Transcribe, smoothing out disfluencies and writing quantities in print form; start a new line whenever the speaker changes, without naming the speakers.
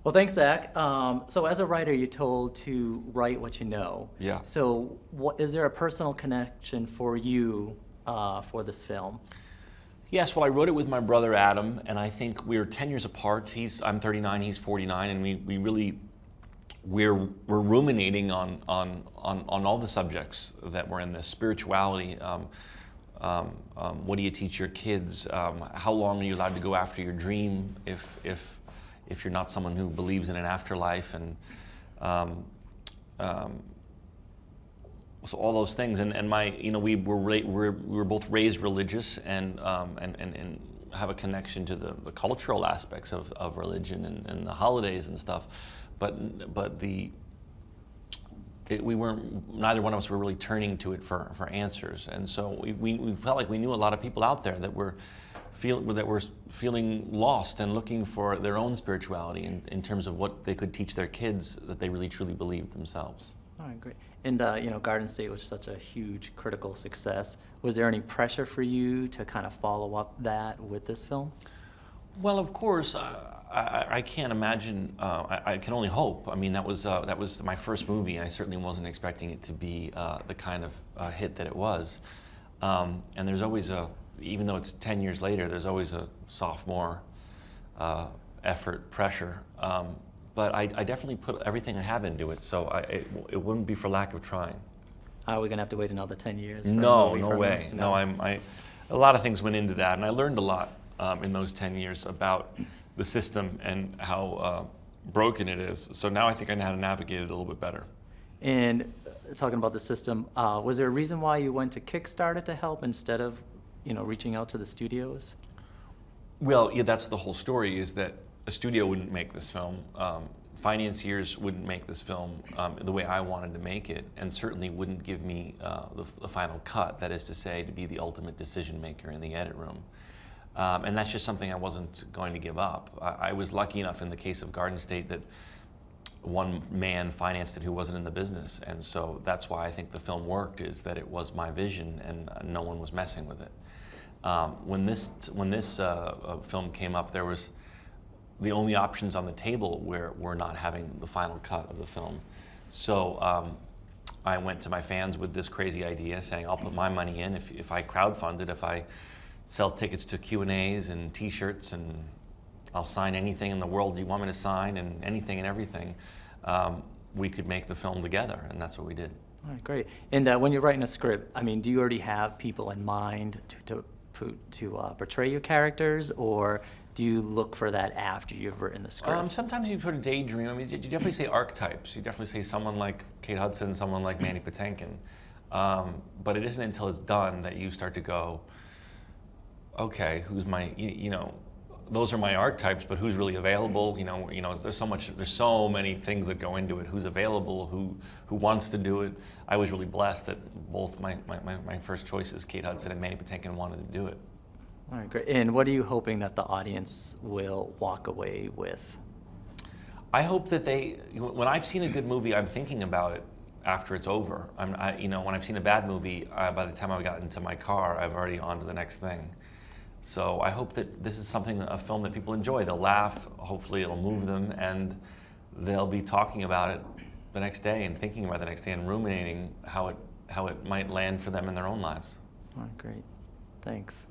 Well, thanks, Zach. So as a writer, you're told to write what you know.
Yeah.
So is there a personal connection for you for this film?
Yes, well, I wrote it with my brother Adam, and I think we're 10 years apart. I'm 39, he's 49, and we really we're ruminating on all the subjects that were in this spirituality. What do you teach your kids? How long are you allowed to go after your dream if you're not someone who believes in an afterlife? And so all those things, and we were both raised religious and have a connection to the cultural aspects of religion and the holidays and stuff, but we weren't, neither one of us were really turning to it for answers, and so we felt like we knew a lot of people out there that were feeling lost and looking for their own spirituality in terms of what they could teach their kids that they really truly believed themselves.
All right, great. And Garden State was such a huge critical success. Was there any pressure for you to kind of follow up that with this film?
Well, of course, I can't imagine. I can only hope. I mean, that was my first movie. I certainly wasn't expecting it to be the kind of hit that it was. And there's always even though it's 10 years later, there's always a sophomore effort pressure. But I definitely put everything I have into it, so it wouldn't be for lack of trying.
Are we gonna have to wait another 10 years? For
No,
a movie
no
from
way.
you?
No, a lot of things went into that, and I learned a lot in those 10 years about the system and how broken it is. So now I think I know how to navigate it a little bit better.
And talking about the system, was there a reason why you went to Kickstarter to help instead of, reaching out to the studios?
Well, yeah, that's the whole story, is that a studio wouldn't make this film. Financiers wouldn't make this film the way I wanted to make it, and certainly wouldn't give me the final cut, that is to say, to be the ultimate decision maker in the edit room. And that's just something I wasn't going to give up. I was lucky enough in the case of Garden State that one man financed it who wasn't in the business, and so that's why I think the film worked, is that it was my vision and no one was messing with it. When this film came up, there was the only options on the table were not having the final cut of the film. So I went to my fans with this crazy idea, saying I'll put my money in if I crowdfund it, if I sell tickets to Q&As and T-shirts, and I'll sign anything in the world you want me to sign, and anything and everything. We could make the film together, and that's what we did.
All right, great. And when you're writing a script, do you already have people in mind to portray your characters, or do you look for that after you've written the script?
Sometimes you sort of daydream. I mean, you definitely say archetypes. You definitely say someone like Kate Hudson, someone like Mandy Patinkin. But it isn't until it's done that you start to go, okay, who's my, those are my archetypes, but who's really available? There's so many things that go into it. Who's available? Who wants to do it? I was really blessed that both my first choices, Kate Hudson and Mandy Patinkin, wanted to do it.
All right, great. And what are you hoping that the audience will walk away with?
I hope that when I've seen a good movie, I'm thinking about it after it's over. When I've seen a bad movie, by the time I've gotten into my car, I've already on to the next thing. So I hope that this is a film that people enjoy. They'll laugh, hopefully it'll move them, and they'll be talking about it the next day and thinking about it the next day and ruminating how it might land for them in their own lives.
All right, great. Thanks.